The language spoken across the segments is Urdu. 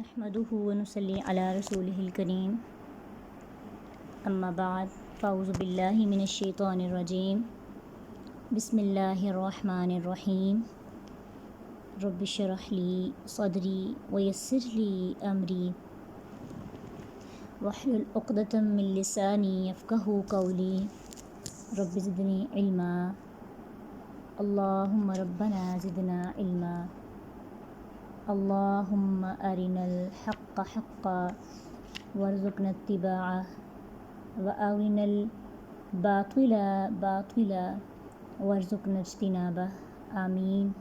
نحمده ونصلي على رسوله الكريم اما بعد فاعوذ باللہ من الشیطان الرجیم بسم اللہ الرحمن الرحیم رب اشرح لی صدری ویسر لی امری واحلل عقدۃ من لسانی یفقہوا قولی رب زدنی علما اللہم ربنا زدنا علما اللہم ارنا الحق حقا وارزقنا اتباعہ وارنا الباطل باطلا وارزقنا اجتنابہ آمین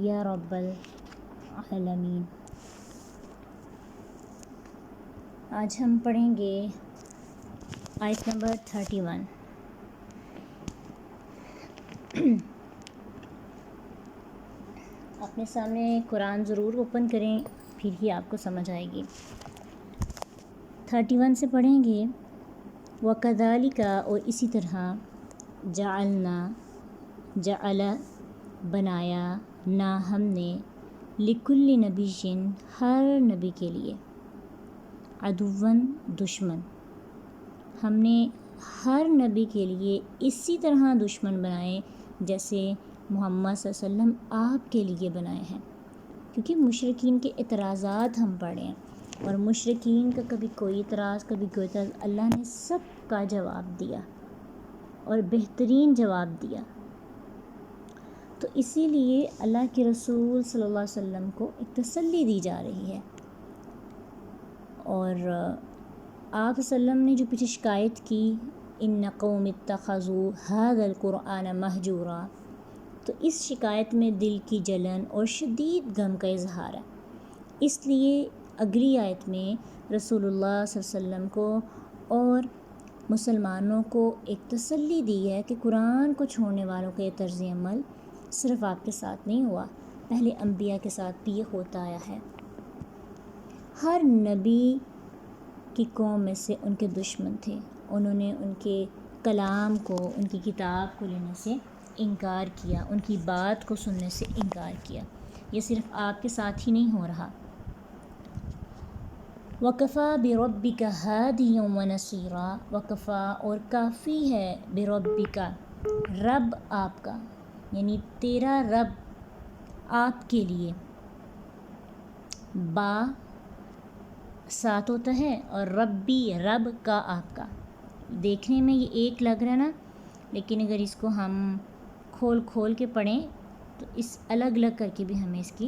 یا رب العالمین۔ آج ہم پڑھیں گے آیت نمبر 31۔ اپنے سامنے قرآن ضرور اوپن کریں، پھر ہی آپ کو سمجھ آئے گی۔ 31 سے پڑھیں گے وَكَذَلِكَ، اور اسی طرح جعلنا، جعل بنایا، نا ہم نے، لِكُلِّ نَبِيٍّ ہر نبی کے لیے، عدوًا دشمن، ہم نے ہر نبی کے لیے اسی طرح دشمن بنائے جیسے محمد صلی اللہ علیہ وسلم آپ کے لیے بنائے ہیں، کیونکہ مشرکین کے اعتراضات ہم پڑھے ہیں، اور مشرکین کا کبھی کوئی اعتراض کبھی کوئی اعتراض، اللہ نے سب کا جواب دیا اور بہترین جواب دیا۔ تو اسی لیے اللہ کے رسول صلی اللہ علیہ وسلم کو ایک تسلی دی جا رہی ہے، اور آپ وسلم نے جو پیچھے شکایت کی ان قوم اتخذوا ھذا القرآن مہجورا، تو اس شکایت میں دل کی جلن اور شدید غم کا اظہار ہے۔ اس لیے اگلی آیت میں رسول اللہ صلی اللہ علیہ وسلم کو اور مسلمانوں کو ایک تسلی دی ہے کہ قرآن کو چھوڑنے والوں کا یہ طرز عمل صرف آپ کے ساتھ نہیں ہوا، پہلے انبیاء کے ساتھ بھی یہ ہوتا آیا ہے۔ ہر نبی کی قوم میں سے ان کے دشمن تھے، انہوں نے ان کے کلام کو، ان کی کتاب کو لینے سے انکار کیا، ان کی بات کو سننے سے انکار کیا۔ یہ صرف آپ کے ساتھ ہی نہیں ہو رہا۔ وَكَفَى بِرَبِّكَ هَادِيًا وَنَصِيرًا، وَكَفَى اور کافی ہے، بِرَبِّكَ رب آپ کا، یعنی تیرا رب آپ کے لیے، با ساتھ ہوتا ہے اور ربی رب کا آپ کا، دیکھنے میں یہ ایک لگ رہا ہے نا، لیکن اگر اس کو ہم کھول کے پڑھیں تو اس الگ الگ کر کے بھی ہمیں اس کی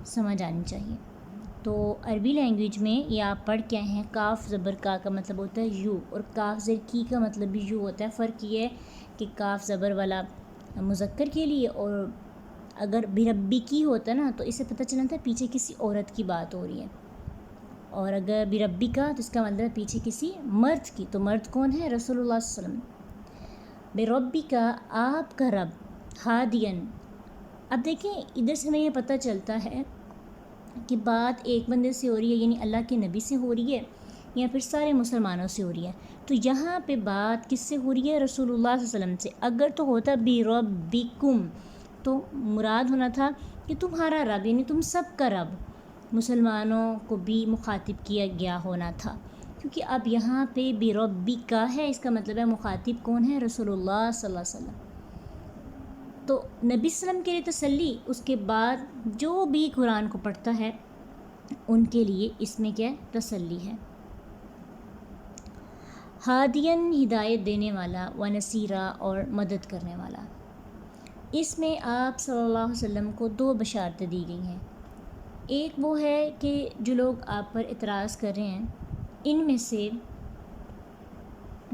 سمجھ آنی چاہیے۔ تو عربی لینگویج میں یہ آپ پڑھ کے آئے ہیں، کاف زبر کا مطلب ہوتا ہے یو، اور کاف زیر کی کا مطلب بھی یو ہوتا ہے۔ فرق یہ ہے کہ کاف زبر والا مذکر کے لیے، اور اگر بربی کی ہوتا نا تو اسے پتہ چلتا ہے پیچھے کسی عورت کی بات ہو رہی ہے، اور اگر بربی کا تو اس کا مطلب ہے پیچھے کسی مرد کی، تو مرد کون ہے؟ رسول اللہ صلی اللہ علیہ وسلم۔ بربی کا آپ کا رب، ہادین، اب دیکھیں ادھر سے ہمیں یہ پتہ چلتا ہے کہ بات ایک بندے سے ہو رہی ہے، یعنی اللہ کے نبی سے ہو رہی ہے، یا پھر سارے مسلمانوں سے ہو رہی ہے۔ تو یہاں پہ بات کس سے ہو رہی ہے؟ رسول اللہ صلی اللہ علیہ وسلم سے۔ اگر تو ہوتا بربکم تو مراد ہونا تھا کہ تمہارا رب، یعنی تم سب کا رب، مسلمانوں کو بھی مخاطب کیا گیا ہونا تھا، کیونکہ اب یہاں پہ بربی کا ہے، اس کا مطلب ہے مخاطب کون ہے؟ رسول اللہ صلی اللہ علیہ وسلم۔ تو نبی صلی اللہ علیہ وسلم کے لیے تسلی، اس کے بعد جو بھی قرآن کو پڑھتا ہے ان کے لیے اس میں کیا تسلی ہے۔ ہادین ہدایت دینے والا، ونصیرا اور مدد کرنے والا۔ اس میں آپ صلی اللہ علیہ وسلم کو دو بشارتیں دی گئی ہیں۔ ایک وہ ہے کہ جو لوگ آپ پر اعتراض کر رہے ہیں ان میں سے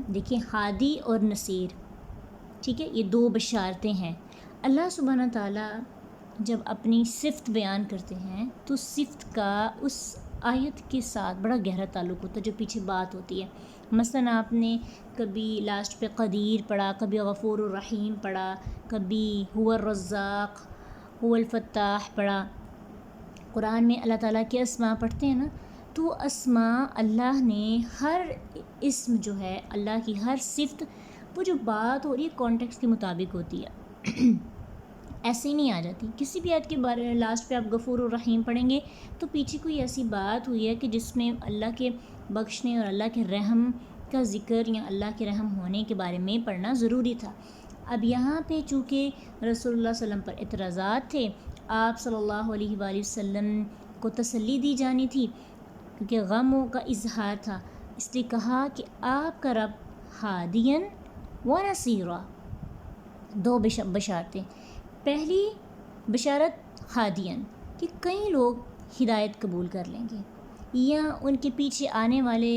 دیکھیں ہادی اور نصیر، ٹھیک ہے، یہ دو بشارتیں ہیں۔ اللہ سبحانہ تعالیٰ جب اپنی صفت بیان کرتے ہیں تو صفت کا اس آیت کے ساتھ بڑا گہرا تعلق ہوتا ہے جو پیچھے بات ہوتی ہے۔ مثلا آپ نے کبھی لاسٹ پہ قدیر پڑھا، کبھی غفور الرحیم پڑھا، کبھی هو الرزاق، هو الفتاح پڑھا۔ قرآن میں اللہ تعالیٰ کے اسماء پڑھتے ہیں نا، تو اسماء اللہ نے ہر اسم جو ہے، اللہ کی ہر صفت، وہ جو بات ہو رہی ہے کانٹیکسٹ کے مطابق ہوتی ہے۔ ایسے ہی نہیں آ جاتی. کسی بھی آیت کے بارے میں لاسٹ پہ آپ غفور الرحیم پڑھیں گے تو پیچھے کوئی ایسی بات ہوئی ہے کہ جس میں اللہ کے بخشنے اور اللہ کے رحم کا ذکر یا اللہ کے رحم ہونے کے بارے میں پڑھنا ضروری تھا. اب یہاں پہ چونکہ رسول اللہ صلی اللہ علیہ وسلم پر اعتراضات تھے، آپ صلی اللہ علیہ وآلہ وسلم کو تسلی دی جانی تھی کیونکہ غموں کا اظہار تھا، اس لیے کہا کہ آپ کا رب ہادین و نصیرا. 2 بشارتیں. پہلی بشارت ہادین کہ کئی لوگ ہدایت قبول کر لیں گے یا ان کے پیچھے آنے والے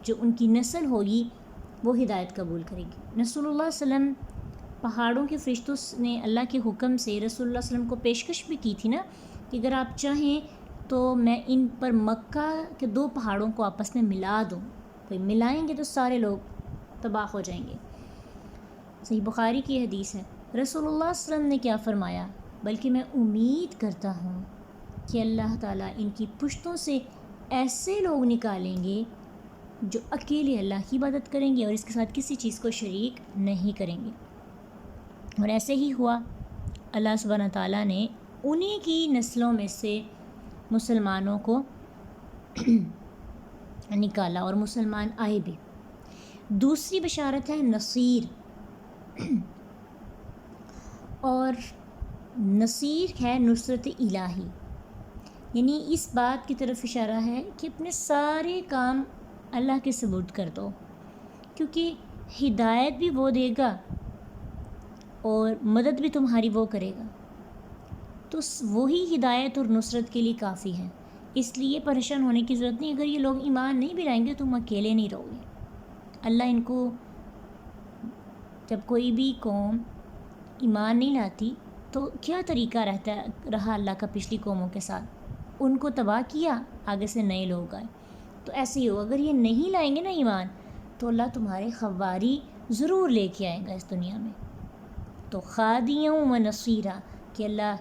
جو ان کی نسل ہوگی وہ ہدایت قبول کرے گی. رسول اللہ صلی اللہ علیہ وسلم پہاڑوں کے فرشتوں نے اللہ کے حکم سے رسول اللہ صلی اللہ علیہ وسلم کو پیشکش بھی کی تھی نا کہ اگر آپ چاہیں تو میں ان پر مکہ کے 2 پہاڑوں کو آپس میں ملا دوں. کوئی ملائیں گے تو سارے لوگ تباہ ہو جائیں گے. صحیح بخاری کی حدیث ہے. رسول اللہ صلی اللہ علیہ وسلم نے کیا فرمایا؟ بلکہ میں امید کرتا ہوں کہ اللہ تعالیٰ ان کی پشتوں سے ایسے لوگ نکالیں گے جو اکیلے اللہ کی عبادت کریں گے اور اس کے ساتھ کسی چیز کو شریک نہیں کریں گے. اور ایسے ہی ہوا. اللہ سبحانہ تعالیٰ نے انہی کی نسلوں میں سے مسلمانوں کو نکالا اور مسلمان آئے بھی. دوسری بشارت ہے نصیر، اور نصیر ہے نصرت الہی، یعنی اس بات کی طرف اشارہ ہے کہ اپنے سارے کام اللہ کے سپرد کر دو کیونکہ ہدایت بھی وہ دے گا اور مدد بھی تمہاری وہ کرے گا، تو وہی ہدایت اور نصرت کے لیے کافی ہے. اس لیے پریشان ہونے کی ضرورت نہیں. اگر یہ لوگ ایمان نہیں بھی لائیں گے تم اکیلے نہیں رہو گے. اللہ ان کو، جب کوئی بھی قوم ایمان نہیں لاتی تو کیا طریقہ رہا اللہ کا پچھلی قوموں کے ساتھ؟ ان کو تباہ کیا، آگے سے نئے لوگ آئے. تو ایسے ہی ہو، اگر یہ نہیں لائیں گے نا ایمان تو اللہ تمہارے خواری ضرور لے کے آئے گا اس دنیا میں. تو خادیاں و نصیرہ کہ اللہ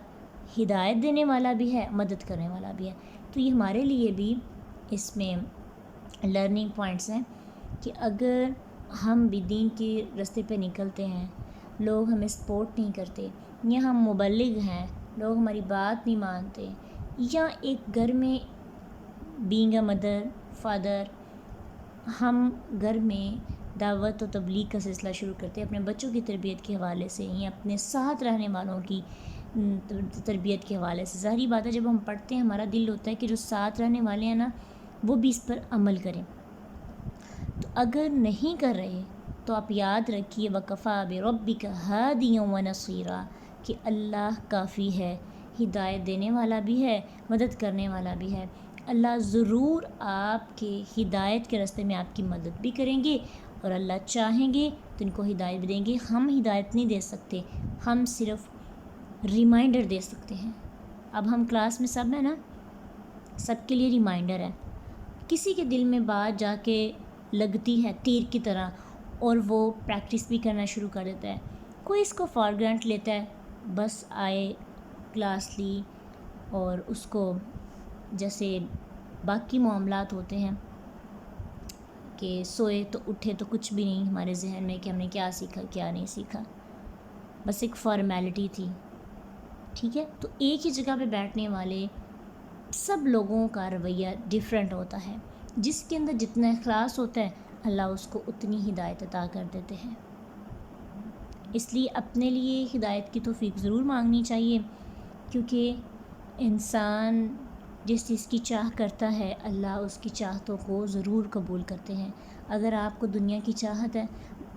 ہدایت دینے والا بھی ہے، مدد کرنے والا بھی ہے. تو یہ ہمارے لیے بھی اس میں لرننگ پوائنٹس ہیں کہ اگر ہم بھی دین کے راستے پہ نکلتے ہیں، لوگ ہمیں سپورٹ نہیں کرتے یا ہم مبلغ ہیں، لوگ ہماری بات نہیں مانتے، یا ایک گھر میں بینگ اے مدر فادر ہم گھر میں دعوت و تبلیغ کا سلسلہ شروع کرتے ہیں اپنے بچوں کی تربیت کے حوالے سے یا اپنے ساتھ رہنے والوں کی تربیت کے حوالے سے. ظاہری بات ہے جب ہم پڑھتے ہیں ہمارا دل ہوتا ہے کہ جو ساتھ رہنے والے ہیں نا وہ بھی اس پر عمل کریں. تو اگر نہیں کر رہے تو آپ یاد رکھیے وَكَفَىٰ بِرَبِّكَ هَادِيًا وَنَصِيرًا کہ اللہ کافی ہے، ہدایت دینے والا بھی ہے، مدد کرنے والا بھی ہے. اللہ ضرور آپ کے ہدایت کے راستے میں آپ کی مدد بھی کریں گے اور اللہ چاہیں گے تو ان کو ہدایت بھی دیں گے. ہم ہدایت نہیں دے سکتے، ہم صرف ریمائنڈر دے سکتے ہیں. اب ہم کلاس میں سب ہیں نا، سب کے لیے ریمائنڈر ہے. کسی کے دل میں بات جا کے لگتی ہے تیر کی طرح اور وہ پریکٹس بھی کرنا شروع کر دیتا ہے. کوئی اس کو فار گرانٹ لیتا ہے، بس آئے کلاس لی اور اس کو جیسے باقی معاملات ہوتے ہیں کہ سوئے تو اٹھے تو کچھ بھی نہیں ہمارے ذہن میں کہ ہم نے کیا سیکھا کیا نہیں سیکھا، بس ایک فارمیلٹی تھی. ٹھیک ہے، تو ایک ہی جگہ پہ بیٹھنے والے سب لوگوں کا رویہ ڈیفرنٹ ہوتا ہے. جس کے اندر جتنا اخلاص ہوتا ہے اللہ اس کو اتنی ہدایت عطا کر دیتے ہیں. اس لیے اپنے لیے ہدایت کی توفیق ضرور مانگنی چاہیے کیونکہ انسان جس چیز کی چاہ کرتا ہے اللہ اس کی چاہتوں کو ضرور قبول کرتے ہیں. اگر آپ کو دنیا کی چاہت ہے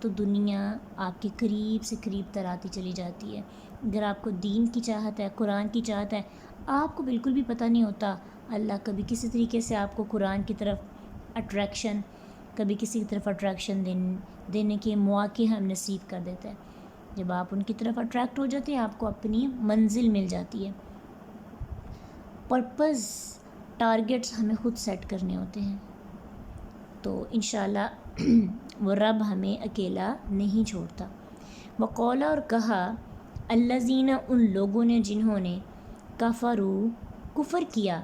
تو دنیا آپ کے قریب سے قریب تر آتی چلی جاتی ہے. اگر آپ کو دین کی چاہت ہے، قرآن کی چاہت ہے، آپ کو بالکل بھی پتہ نہیں ہوتا اللہ کبھی کسی طریقے سے آپ کو قرآن کی طرف اٹریکشن، کبھی کسی کی طرف اٹریکشن دینے کے مواقع ہم نصیب کر دیتا ہے. جب آپ ان کی طرف اٹریکٹ ہو جاتے ہیں آپ کو اپنی منزل مل جاتی ہے. پرپز، ٹارگیٹس ہمیں خود سیٹ کرنے ہوتے ہیں تو انشاءاللہ وہ رب ہمیں اکیلا نہیں چھوڑتا. وقولا اور کہا الذین ان لوگوں نے جنہوں نے کفروا کفر کیا،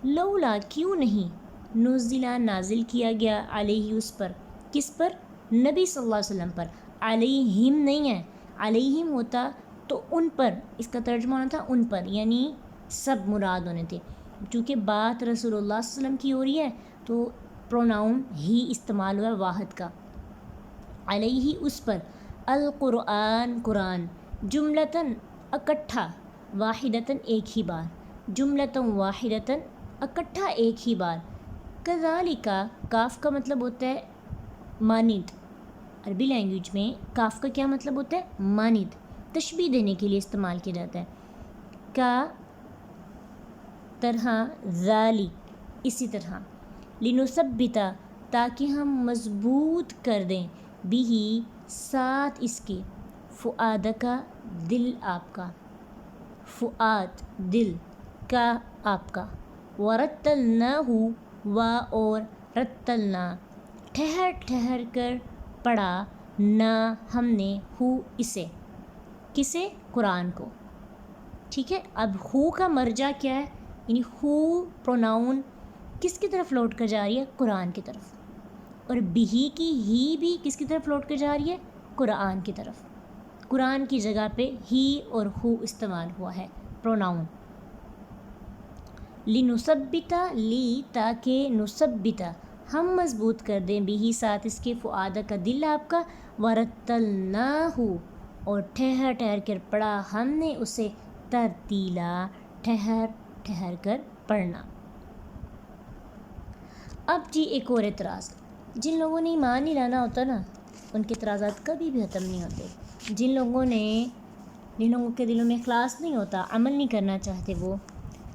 لولا کیوں نہیں نزلہ نازل کیا گیا علیہ اس پر، کس پر؟ نبی صلی اللہ علیہ وسلم پر. علیہم نہیں ہے، علیہم ہوتا تو ان پر اس کا ترجمہ ہونا تھا ان پر، یعنی سب مراد ہونے تھے. چونکہ بات رسول اللہ صلی اللہ علیہ وسلم کی ہو رہی ہے تو پروناؤن ہی استعمال ہوا ہے واحد کا. علیہ اس پر، القرآن قرآن، جملتاً اکٹھا، واحدتاً ایک ہی بار، جملتاً واحدتاً اکٹھا ایک ہی بار. کذالک کاف کا مطلب ہوتا ہے مانند. عربی لینگویج میں کاف کا کیا مطلب ہوتا ہے؟ مانند، تشبیہ دینے کے لیے استعمال کیا جاتا ہے. کا طرح، ذالک اسی طرح، لنثبتا تاکہ ہم مضبوط کر دیں، بھی ساتھ اس کے، فؤادکا دل آپ کا، فؤاد دل کا آپ کا، ورتلناہ و اور رتلنا ٹھہر ٹھہر کر پڑھا، نہ ہم نے ہو اسے، کسے؟ قرآن کو. ٹھیک ہے. اب ہو کا مرجع کیا ہے؟ یعنی ہو پروناؤن کس کی طرف لوٹ کر جا رہی ہے؟ قرآن کی طرف. اور بھی کی ہی بھی کس کی طرف لوٹ کر جا رہی ہے؟ قرآن کی طرف. قرآن کی جگہ پہ ہی اور ہو استعمال ہوا ہے پروناؤن. لنثبتا لی تاکہ نثبتا ہم مضبوط کر دیں، بھی ساتھ اس کے، فؤاد کا دل آپ کا، ورتلناہ اور ٹھہر ٹھہر کر پڑھا ہم نے اسے، ترتیلا ٹھہر ٹھہر کر پڑھنا. اب جی ایک اور اعتراض. جن لوگوں نے ایمان نہیں لانا ہوتا نا ان کے اعتراضات کبھی بھی ختم نہیں ہوتے. جن لوگوں کے دلوں میں اخلاص نہیں ہوتا، عمل نہیں کرنا چاہتے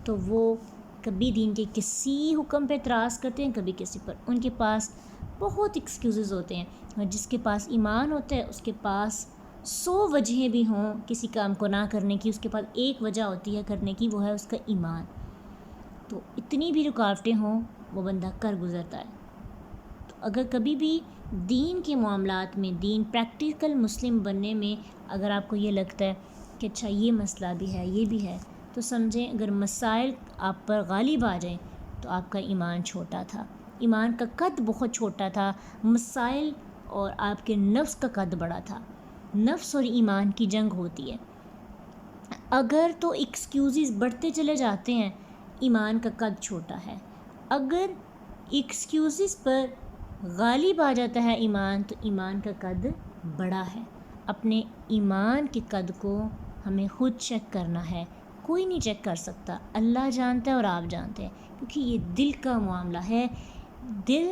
تو وہ کبھی دین کے کسی حکم پہ اعتراض کرتے ہیں، کبھی کسی پر. ان کے پاس بہت ایکسکیوزز ہوتے ہیں، اور جس کے پاس ایمان ہوتا ہے اس کے پاس 100 وجہیں بھی ہوں کسی کام کو نہ کرنے کی، اس کے پاس ایک وجہ ہوتی ہے کرنے کی، وہ ہے اس کا ایمان. تو اتنی بھی رکاوٹیں ہوں وہ بندہ کر گزرتا ہے. تو اگر کبھی بھی دین کے معاملات میں، دین پریکٹیکل مسلم بننے میں اگر آپ کو یہ لگتا ہے کہ اچھا یہ مسئلہ بھی ہے، یہ بھی ہے، تو سمجھیں اگر مسائل آپ پر غالب آ جائیں تو آپ کا ایمان چھوٹا تھا، ایمان کا قد بہت چھوٹا تھا، مسائل اور آپ کے نفس کا قد بڑا تھا. نفس اور ایمان کی جنگ ہوتی ہے. اگر تو ایکسکیوزز بڑھتے چلے جاتے ہیں، ایمان کا قد چھوٹا ہے. اگر ایکسکیوزز پر غالب آ جاتا ہے ایمان، تو ایمان کا قد بڑا ہے. اپنے ایمان کے قد کو ہمیں خود چیک کرنا ہے، کوئی نہیں چیک کر سکتا، اللہ جانتا ہے اور آپ جانتے ہیں، کیونکہ یہ دل کا معاملہ ہے. دل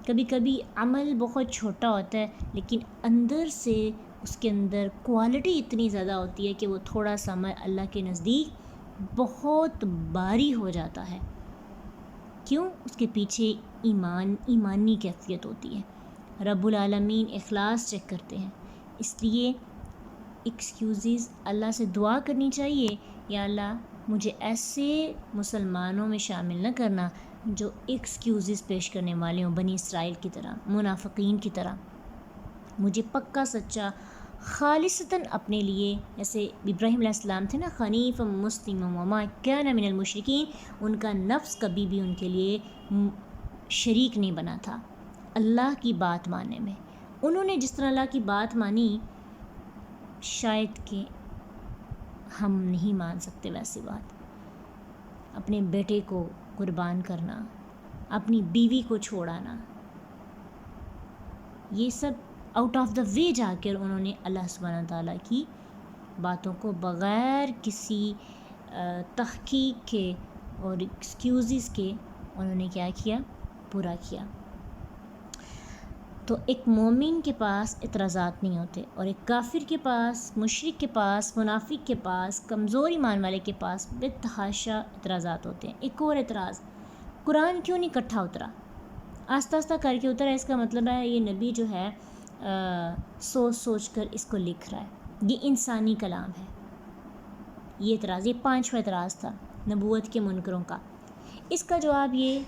کبھی کبھی عمل بہت چھوٹا ہوتا ہے لیکن اندر سے اس کے اندر کوالٹی اتنی زیادہ ہوتی ہے کہ وہ تھوڑا سا عمل اللہ کے نزدیک بہت بھاری ہو جاتا ہے. کیوں؟ اس کے پیچھے ایمانی کیفیت ہوتی ہے. رب العالمین اخلاص چیک کرتے ہیں. اس لیے ایکسکیوزز اللہ سے دعا کرنی چاہیے، یا اللہ مجھے ایسے مسلمانوں میں شامل نہ کرنا جو ایکسکیوزز پیش کرنے والے ہوں، بنی اسرائیل کی طرح، منافقین کی طرح. مجھے پکا سچا خالصتاً اپنے لیے، جیسے ابراہیم علیہ السلام تھے نا، حنیفا مسلما وما کان من المشرکین، ان کا نفس کبھی بھی ان کے لیے شریک نہیں بنا تھا اللہ کی بات ماننے میں. انہوں نے جس طرح اللہ کی بات مانی، شاید کہ ہم نہیں مان سکتے ویسی بات. اپنے بیٹے کو قربان کرنا، اپنی بیوی کو چھوڑانا، یہ سب آؤٹ آف دا وے جا کر انہوں نے اللہ سبحانہ تعالیٰ کی باتوں کو بغیر کسی تحقیق کے اور ایکسکیوزز کے انہوں نے کیا کیا؟ پورا کیا. تو ایک مومن کے پاس اعتراضات نہیں ہوتے، اور ایک کافر کے پاس، مشرک کے پاس، منافق کے پاس، کمزور ایمان والے کے پاس بے تحاشا اعتراضات ہوتے ہیں. ایک اور اعتراض، قرآن کیوں نہیں اکٹھا اترا؟ آہستہ آہستہ کر کے اترا. اس کا مطلب ہے یہ نبی جو ہے سوچ سوچ کر اس کو لکھ رہا ہے، یہ انسانی کلام ہے. یہ اعتراض، یہ 5واں اعتراض تھا نبوت کے منکروں کا. اس کا جواب یہ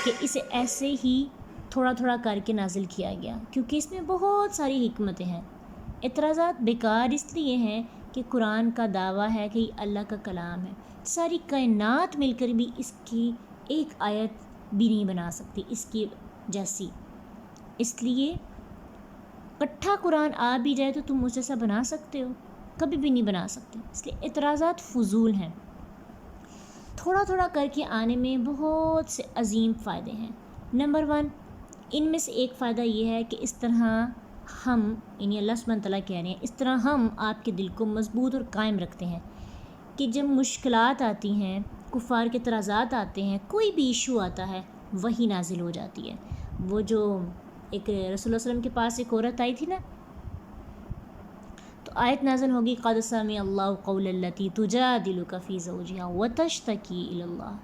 کہ اسے ایسے ہی تھوڑا تھوڑا کر کے نازل کیا گیا، کیونکہ اس میں بہت ساری حکمتیں ہیں. اعتراضات بیکار اس لیے ہیں کہ قرآن کا دعویٰ ہے کہ یہ اللہ کا کلام ہے. ساری کائنات مل کر بھی اس کی ایک آیت بھی نہیں بنا سکتی اس کی جیسی. اس لیے اکٹھا قرآن آ بھی جائے تو تم اس جیسا بنا سکتے ہو؟ کبھی بھی نہیں بنا سکتے، اس لیے اعتراضات فضول ہیں۔ تھوڑا تھوڑا کر کے آنے میں بہت سے عظیم فائدے ہیں۔ نمبر 1، ان میں سے ایک فائدہ یہ ہے کہ اس طرح ہم، یعنی اللہ سبحانہ تعالیٰ کہہ رہے ہیں، اس طرح ہم آپ کے دل کو مضبوط اور قائم رکھتے ہیں کہ جب مشکلات آتی ہیں، کفار کے اعتراضات آتے ہیں، کوئی بھی ایشو آتا ہے، وہی نازل ہو جاتی ہے۔ وہ جو ایک رسول اللہ صلی اللہ علیہ وسلم کے پاس ایک عورت آئی تھی نا، تو آیت نازل ہوگی قد سمع اللہ قول التی تجادلک فی زوجہا وتشتکی الی اللہ۔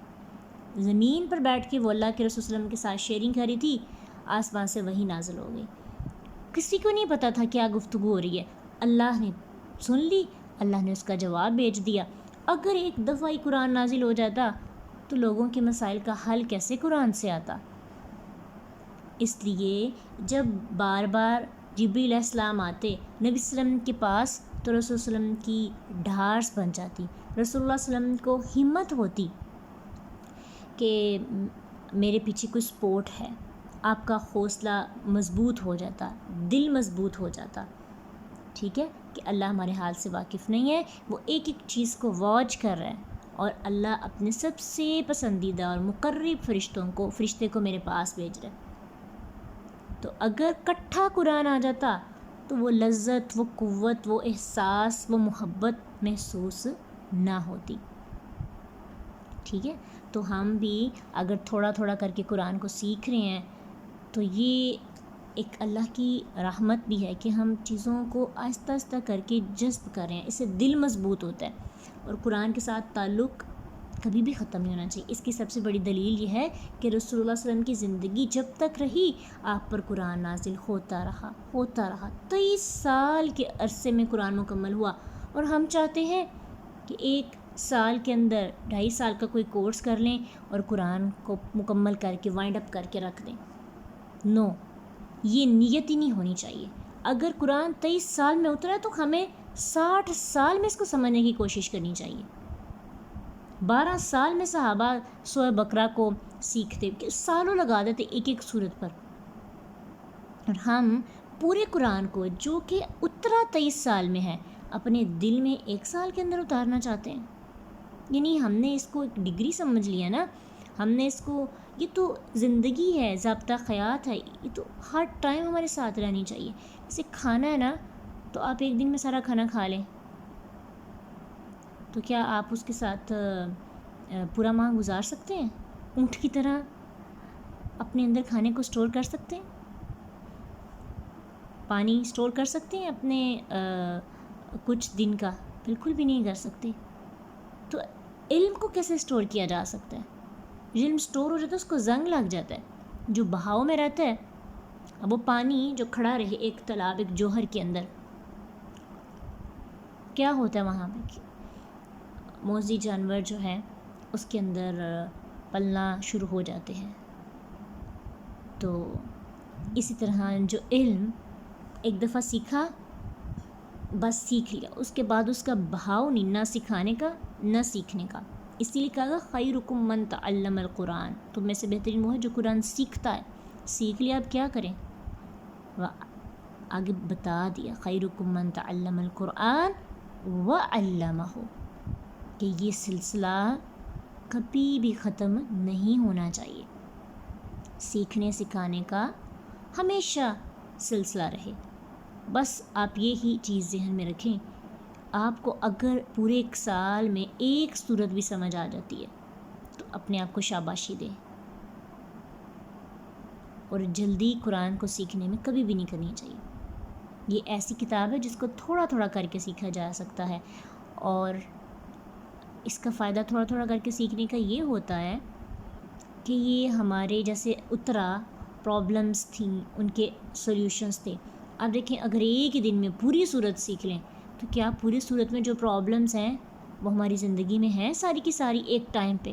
زمین پر بیٹھ کے وہ اللہ کے رسول صلی اللہ علیہ وسلم کے ساتھ شیئرنگ کر رہی تھی، آسمان سے وہی نازل ہو گئی۔ کسی کو نہیں پتہ تھا کیا گفتگو ہو رہی ہے، اللہ نے سن لی، اللہ نے اس کا جواب بھیج دیا۔ اگر ایک دفعہ ہی قرآن نازل ہو جاتا تو لوگوں کے مسائل کا حل کیسے قرآن سے آتا؟ اس لیے جب بار بار جبریل علیہ السلام آتے نبی صلی اللہ علیہ وسلم کے پاس تو رسول صلی اللہ علیہ وسلم کی ڈھارس بن جاتی، رسول اللہ صلی اللہ علیہ وسلم کو ہمت ہوتی کہ میرے پیچھے کوئی سپورٹ ہے، آپ کا حوصلہ مضبوط ہو جاتا، دل مضبوط ہو جاتا، ٹھیک ہے، کہ اللہ ہمارے حال سے واقف نہیں ہے، وہ ایک ایک چیز کو واچ کر رہا ہے، اور اللہ اپنے سب سے پسندیدہ اور مقرب فرشتے کو میرے پاس بھیج رہا ہے۔ تو اگر کٹھا قرآن آ جاتا تو وہ لذت، وہ قوت، وہ احساس، وہ محبت محسوس نہ ہوتی، ٹھیک ہے۔ تو ہم بھی اگر تھوڑا تھوڑا کر کے قرآن کو سیکھ رہے ہیں تو یہ ایک اللہ کی رحمت بھی ہے کہ ہم چیزوں کو آہستہ آہستہ کر کے جذب کر رہے ہیں، اس سے دل مضبوط ہوتا ہے، اور قرآن کے ساتھ تعلق کبھی بھی ختم نہیں ہونا چاہیے۔ اس کی سب سے بڑی دلیل یہ ہے کہ رسول اللہ صلی اللہ علیہ وسلم کی زندگی جب تک رہی آپ پر قرآن نازل ہوتا رہا 23 سال کے عرصے میں قرآن مکمل ہوا، اور ہم چاہتے ہیں کہ 1 سال کے اندر 2.5 سال کا کوئی کورس کر لیں اور قرآن کو مکمل کر کے وائنڈ اپ کر کے رکھ دیں۔ نو، یہ نیت ہی نہیں ہونی چاہیے۔ اگر قرآن 23 سال میں اترا ہے تو ہمیں 60 سال میں اس کو سمجھنے کی کوشش کرنی چاہیے۔ 12 سال میں صحابہ سورہ بقرہ کو سیکھتے، کہ سالوں لگا دیتے ایک ایک سورت پر، اور ہم پورے قرآن کو جو کہ اترا 23 سال میں ہے اپنے دل میں 1 سال کے اندر اتارنا چاہتے ہیں۔ یعنی ہم نے اس کو ایک ڈگری سمجھ لیا نا، ہم نے اس کو، یہ تو زندگی ہے، ضابطہ خیات ہے، یہ تو ہر ٹائم ہمارے ساتھ رہنی چاہیے۔ جیسے کھانا ہے نا، تو آپ ایک دن میں سارا کھانا کھا لیں تو کیا آپ اس کے ساتھ پورا ماہ گزار سکتے ہیں؟ اونٹ کی طرح اپنے اندر کھانے کو سٹور کر سکتے ہیں؟ پانی سٹور کر سکتے ہیں اپنے کچھ دن کا؟ بالکل بھی نہیں کر سکتے۔ تو علم کو کیسے سٹور کیا جا سکتا ہے؟ علم سٹور ہو جاتا ہے، اس کو زنگ لگ جاتا ہے، جو بہاؤ میں رہتا ہے۔ اب وہ پانی جو کھڑا رہے ایک تالاب، ایک جوہر کے اندر، کیا ہوتا ہے وہاں پہ؟ موذی جانور جو ہے اس کے اندر پلنا شروع ہو جاتے ہیں۔ تو اسی طرح جو علم ایک دفعہ سیکھا، بس سیکھ لیا، اس کے بعد اس کا بہاؤ نہیں، نہ سکھانے کا نہ سیکھنے کا۔ اسی لیے کہا گا خیرکم من تعلم القرآن، تم میں سے بہترین وہ ہے جو قرآن سیکھتا ہے۔ سیکھ لیا، اب کیا کریں؟ آگے بتا دیا خیرکم من تعلم القرآن وعلمہ، کہ یہ سلسلہ کبھی بھی ختم نہیں ہونا چاہیے، سیکھنے سکھانے کا ہمیشہ سلسلہ رہے۔ بس آپ یہی چیز ذہن میں رکھیں، آپ کو اگر پورے 1 سال میں 1 سورت بھی سمجھ آ جاتی ہے تو اپنے آپ کو شاباشی دیں، اور جلدی قرآن کو سیکھنے میں کبھی بھی نہیں کرنی چاہیے۔ یہ ایسی کتاب ہے جس کو تھوڑا تھوڑا کر کے سیکھا جا سکتا ہے، اور اس کا فائدہ تھوڑا تھوڑا کر کے سیکھنے کا یہ ہوتا ہے کہ یہ ہمارے جیسے اترا پرابلمس تھیں، ان کے سولوشنس تھے۔ اب دیکھیں، اگر ایک ہی دن میں پوری صورت سیکھ لیں تو کیا پوری صورت میں جو پرابلمس ہیں وہ ہماری زندگی میں ہیں ساری کی ساری ایک ٹائم پہ؟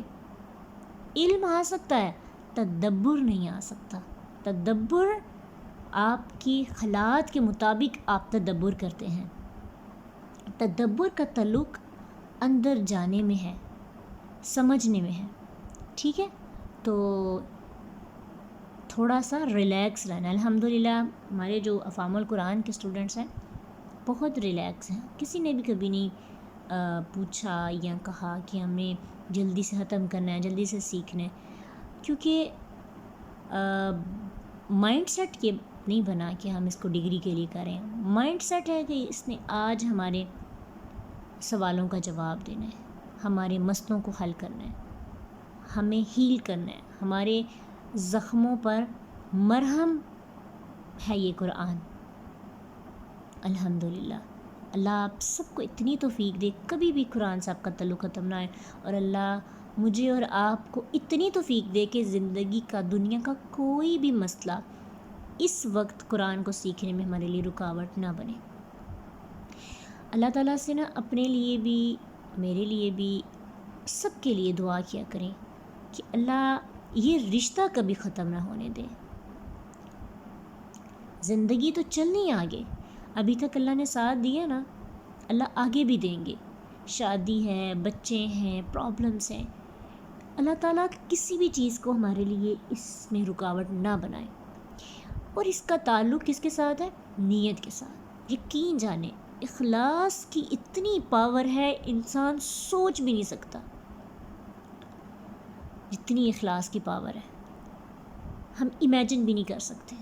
علم آ سکتا ہے، تدبر نہیں آ سکتا۔ تدبر آپ کی حالات کے مطابق آپ تدبر کرتے ہیں۔ تدبر کا تعلق اندر جانے میں ہے، سمجھنے میں ہے، ٹھیک ہے؟ تو تھوڑا سا ریلیکس رہنا۔ الحمدللہ ہمارے جو افہام القرآن کے اسٹوڈنٹس ہیں بہت ریلیکس ہیں. کسی نے بھی کبھی نہیں پوچھا یا کہا کہ ہم نے جلدی سے ختم کرنا ہے، جلدی سے سیکھنا ہے، کیونکہ مائنڈ سیٹ یہ نہیں بنا کہ ہم اس کو ڈگری کے لیے کریں. مائنڈ سیٹ ہے کہ اس نے آج ہمارے سوالوں کا جواب دینا ہے، ہمارے مسئلوں کو حل کرنا ہے، ہمیں ہیل کرنا ہے، ہمارے زخموں پر مرہم ہے یہ قرآن. الحمدللہ اللہ آپ سب کو اتنی توفیق دے کبھی بھی قرآن سے آپ کا تعلق ختم نہ آئے، اور اللہ مجھے اور آپ کو اتنی توفیق دے کہ زندگی کا، دنیا کا کوئی بھی مسئلہ اس وقت قرآن کو سیکھنے میں ہمارے لیے رکاوٹ نہ بنے. اللہ تعالیٰ سے نا اپنے لیے بھی، میرے لیے بھی، سب کے لیے دعا کیا کریں کہ اللہ یہ رشتہ کبھی ختم نہ ہونے دے. زندگی تو چلنی آگے، ابھی تک اللہ نے ساتھ دیا نا، اللہ آگے بھی دیں گے. شادی ہے، بچے ہیں، پرابلمس ہیں، اللہ تعالیٰ کسی بھی چیز کو ہمارے لیے اس میں رکاوٹ نہ بنائے. اور اس کا تعلق کس کے ساتھ ہے؟ نیت کے ساتھ. یقین جانے اخلاص کی اتنی پاور ہے انسان سوچ بھی نہیں سکتا جتنی اخلاص کی پاور ہے، ہم امیجن بھی نہیں کر سکتے.